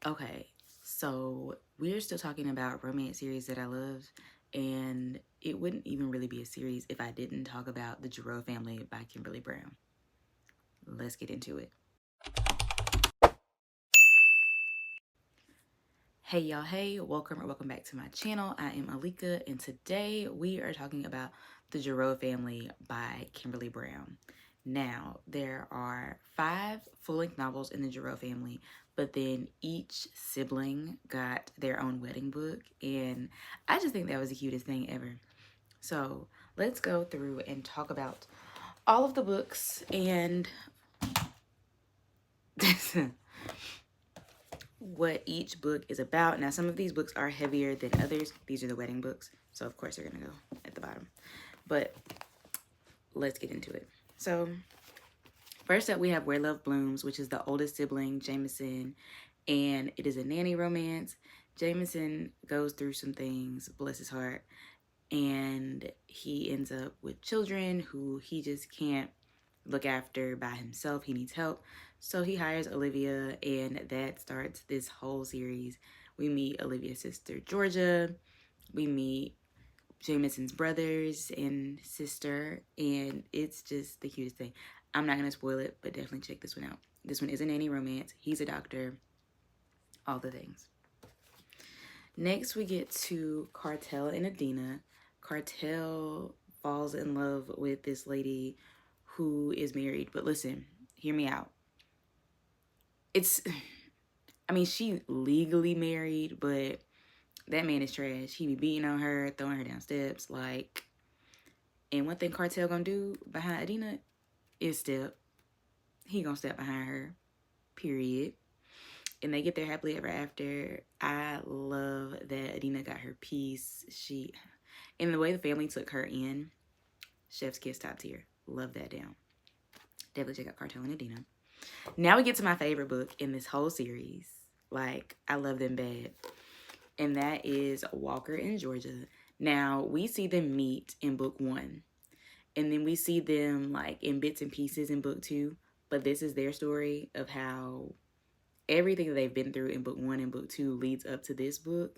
Okay, so we're still talking about romance series that I love, and it wouldn't even really be a series if I didn't talk about The Giroux Family by Kimberly Brown. Let's get into it. Hey y'all, hey, welcome back to my channel. I am Alika, and today we are talking about The Giroux Family by Kimberly Brown. Now, there are 5 full-length novels in the Giroux family, but then each sibling got their own wedding book, and I just think that was the cutest thing ever. So let's go through and talk about all of the books and what each book is about. Now, some of these books are heavier than others. These are the wedding books, so of course they're gonna go at the bottom. But let's get into it. So first up, we have Where Love Blooms, which is the oldest sibling, Jameson, and it is a nanny romance. Jameson goes through some things, bless his heart, and he ends up with children who he just can't look after by himself. He needs help. So he hires Olivia, and that starts this whole series. We meet Olivia's sister, Georgia. We meet Jameson's brothers and sister, and it's just the cutest thing. I'm not going to spoil it, but definitely check this one out. This one is a nanny romance. He's a doctor. All the things. Next, we get to Cartel and Adina. Cartel falls in love with this lady who is married. But listen, hear me out. She legally married, but that man is trash. He be beating on her, throwing her down steps, and one thing Cartel gonna do behind Adina is step. He gonna step behind her, period. And they get there happily ever after. I love that Adina got her piece. And the way the family took her in, chef's kiss top tier. Love that down. Definitely check out Cartel and Adina. Now we get to my favorite book in this whole series. I love them bad. And that is Walker and Georgia. Now, we see them meet in book 1. And then we see them, in bits and pieces in book 2. But this is their story of how everything that they've been through in book 1 and book 2 leads up to this book.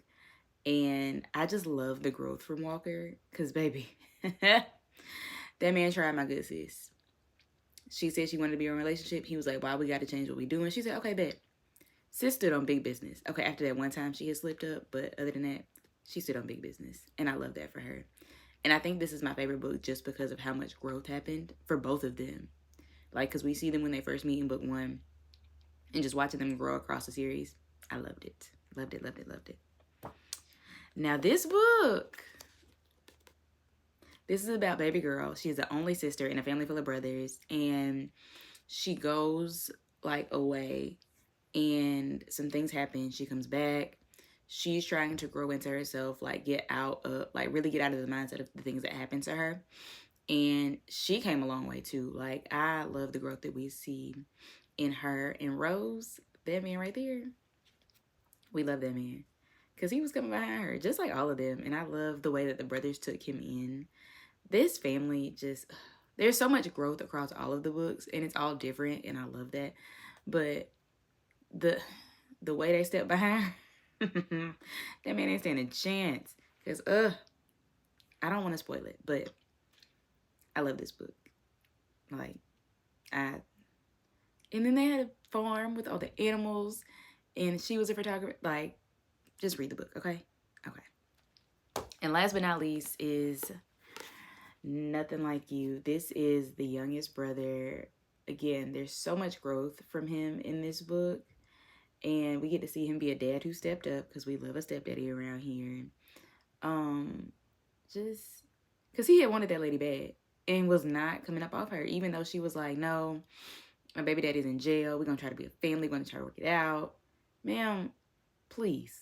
And I just love the growth from Walker. Because, baby, that man tried my good sis. She said she wanted to be in a relationship. He was like, "Why we got to change what we do?" And she said, "Okay, bet." Sis stood on big business. Okay, after that one time she had slipped up. But other than that, she stood on big business. And I love that for her. And I think this is my favorite book just because of how much growth happened for both of them. Because we see them when they first meet in book 1. And just watching them grow across the series. I loved it. Loved it, loved it, loved it. Now this book. This is about baby girl. She's the only sister in a family full of brothers. And she goes, away. And some things happen. She comes back. She's trying to grow into herself, really get out of the mindset of the things that happened to her. And she came a long way too. I love the growth that we see in her and Rose. That man right there. We love that man. Because he was coming behind her, just like all of them. And I love the way that the brothers took him in. This family there's so much growth across all of the books. And it's all different. And I love that. But the way they step behind her, that man ain't standing a chance. Because, I don't want to spoil it, but I love this book. And then they had a farm with all the animals, and she was a photographer. Just read the book, okay? Okay. And last but not least is Nothing Like You. This is the youngest brother. Again, there's so much growth from him in this book. And we get to see him be a dad who stepped up, because we love a stepdaddy around here. Just because he had wanted that lady bad and was not coming up off her, even though she was like, "No, my baby daddy's in jail. We're going to try to be a family. We're going to try to work it out." Ma'am, please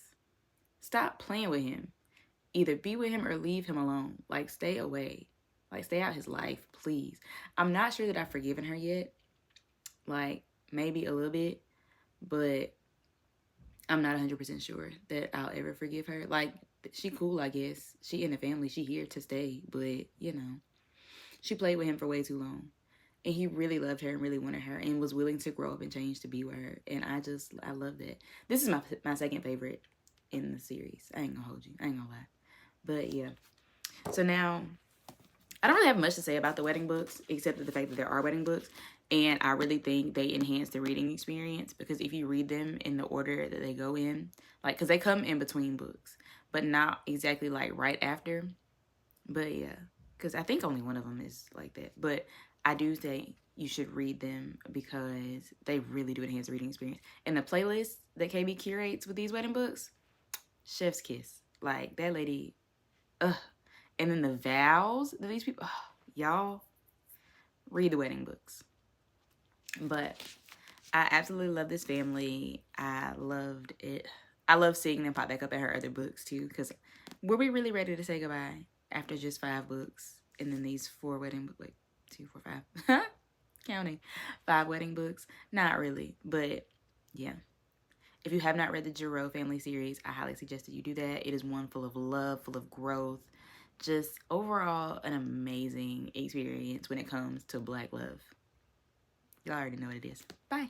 stop playing with him. Either be with him or leave him alone. Stay away. Stay out his life, please. I'm not sure that I've forgiven her yet. Maybe a little bit, but I'm not 100% sure that I'll ever forgive her. She cool, I guess. She in the family. She here to stay. But, she played with him for way too long. And he really loved her and really wanted her and was willing to grow up and change to be with her. And I love that. This is my second favorite in the series. I ain't gonna hold you. I ain't gonna lie. But yeah. So now, I don't really have much to say about the wedding books, except for the fact that there are wedding books. And I really think they enhance the reading experience, because if you read them in the order that they go in, like, because they come in between books, but not exactly like right after. But yeah, because I think only one of them is like that. But I do think you should read them because they really do enhance the reading experience. And the playlist that KB curates with these wedding books, chef's kiss. Like, that lady, ugh. And then the vows that these people, y'all, read the wedding books. But I absolutely love this family. I loved it. I love seeing them pop back up in her other books too, because were we really ready to say goodbye after just 5 books? And then these 4 wedding books, wait, 2, 4, 5, counting, 5 wedding books? Not really, but yeah. If you have not read the Giroux family series, I highly suggest that you do that. It is one full of love, full of growth, just overall an amazing experience when it comes to Black love. Y'all already know what it is. Bye.